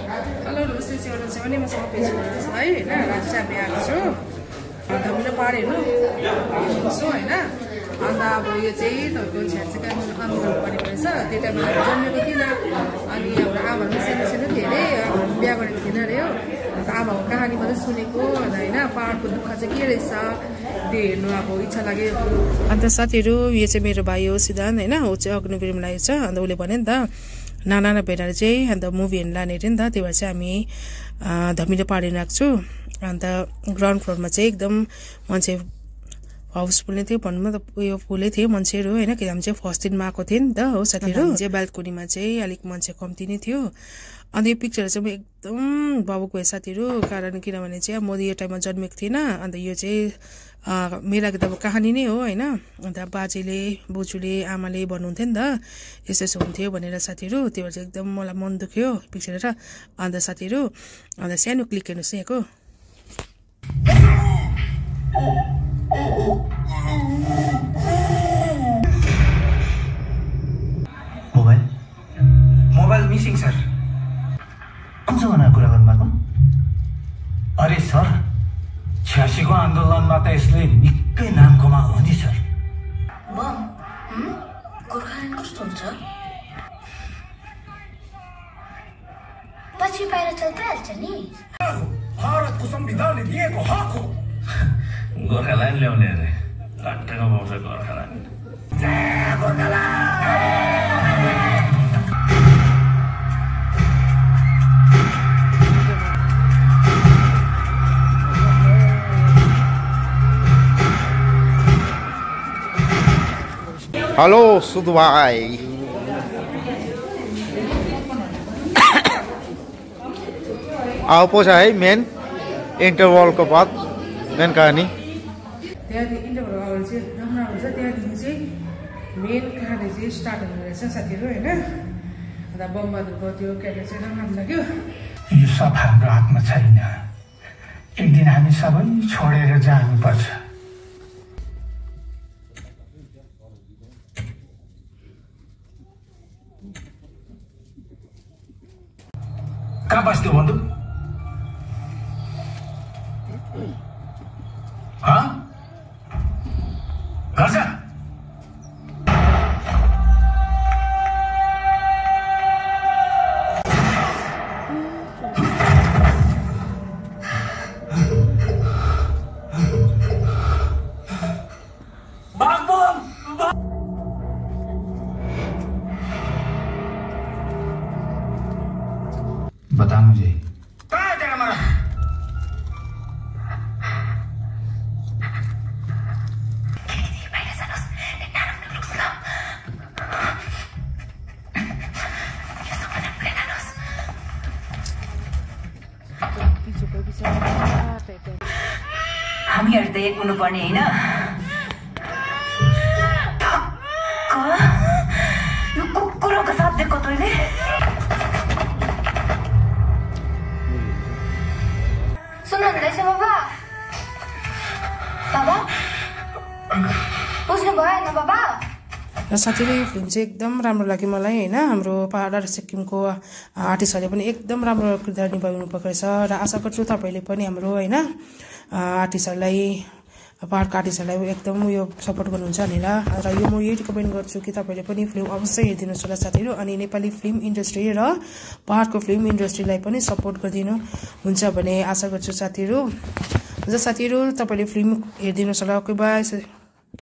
hello नमस्ते सेवान सेवानी मसँग page गर्नुहोस् है हैन आज चाहिँ हामी आएको छु धमिलो पाहाड हेर्नु छु हैन अन्त अब यो चाहिँ तपाईको 86 का आन्दोलन परेको रहेछ त्यो टाइममा जन्मेको थिएन अनि हाम्रो आमाहरु सानो सानो थिए रे बिहा गरेको थिएन रे हो अन्त आमाको कहानी मात्रै सुनेको हैन पाहाडको दुःख चाहिँ के रहेछ त्यो हेर्नु अब इच्छा लाग्यो अन्त साथीहरु यो चाहिँ मेरो भाइ हो सिद्धान्त हैन उ चाहिँ अग्निवीरमा लागेको छ अन्त उले भने नि त नाना भेटाएर चाहिँ अन्त मुभी हेर्न लाने रे नि त त्यही भएर चाहिँ हामी धमिलो पाहाड हेर्न आएको छु अन्त ग्राउन्ड फ्लोरमा चाहिँ एकदम मान्छे हाउसफुल नै थियो भन्नु त उयो फुलै थियो मान्छेहरु हैन कि हामी चाहिँ फर्स्ट दिनमा आएको थियौं नि त हो साथीहरु चाहिँ बाल्कनीमा चाहिँ अलिक मान्छे कम्ती नै थियो अनि यो पिक्चर चाहिँ एकदम भावुक भयो साथीहरु कारण किनभने चाहिँ म यो टाइममा जन्मेको थिएन अन्त यो चाहिँ मेराको त अब कहानी नै हो हैन अन्त बाजेले बोजूले आमाले भन्नुहुन्थ्यो नि त यस्तो यस्तो हुन्थ्यो भनेर साथीहरु त्यो भएर चाहिँ एकदम मलाई मन दुख्यो पिक्चर हेरेर अन्त साथीहरु अन्त सानो क्लिक हेर्नुस् यहाँको मोबाइल मिसिङ सर कहाँबाट कुरा गर्नुभएको अरे सर 86 को आन्दोलनमा त यसले निकै नाम कमाएको हो नि सर गोर्खाल्यान्ड कस्तो हुन्छ पछि बाहिर चल्पाइहाल्छ नि भारतको संविधानले दिएको हक हो गोर्खाल्यान्ड ल्याउने अरे घट्टाको पाउँछ गोर्खाल्यान्ड हेलो सुध भाइ आओ पोछ है मेन इन्टरवलको बाद मेन कहानी त्यहाँदेखि इन्टरभल अगाडि चाहिँ राम्रो हुन्छ त्यहाँदेखि चाहिँ मेन कहानी चाहिँ स्टार्ट हुने रहेछ साथीहरु हैन अन्त बमबहादुर गयो क्यारेक्टर चाहिँ राम्रो लाग्यो यो सब हाम्रो हातमा छैन एक दिन हामी सबै छोडेर जानुपर्छ कहाँ बस्थ्यो बन्धु घर जा बता मुझे कहाँ है तेरा मरा हामीहरु त एक हुनुपर्ने हैन यो कुकुरको साथ देख्को तैँले सुन्नुहुँदैछ बाबा बाबा बुझ्नु भएन बाबा र साथीहरु यो फिल्म चाहिँ एकदम राम्रो लाग्यो मलाई हैन हाम्रो पहाड र सिक्किमको आर्टिस्टहरुले पनि एकदम राम्रो किरदार निभाउनु भएको रहेछ र आशा गर्छु तपाईले पनि हाम्रो हैन आर्टिस्टहरुलाई पहाडका आर्टिस्टहरुलाई एकदम यो सपोर्ट गर्नुहुन्छ भनेर र यो म यही रिकमेन्ड गर्छु कि तपाईले पनि फिल्म अवश्य हेर्दिनुस् होला साथीहरु अनि नेपाली फिल्म इन्डस्ट्री र पहाडको फिल्म इन्डस्ट्रीलाई पनि सपोर्ट गर्दिनु हुन्छ भन्ने आशा गर्छु साथीहरु हुन्छ साथीहरु तपाईले फिल्म हेर्दिनुस् होला ओके बाइ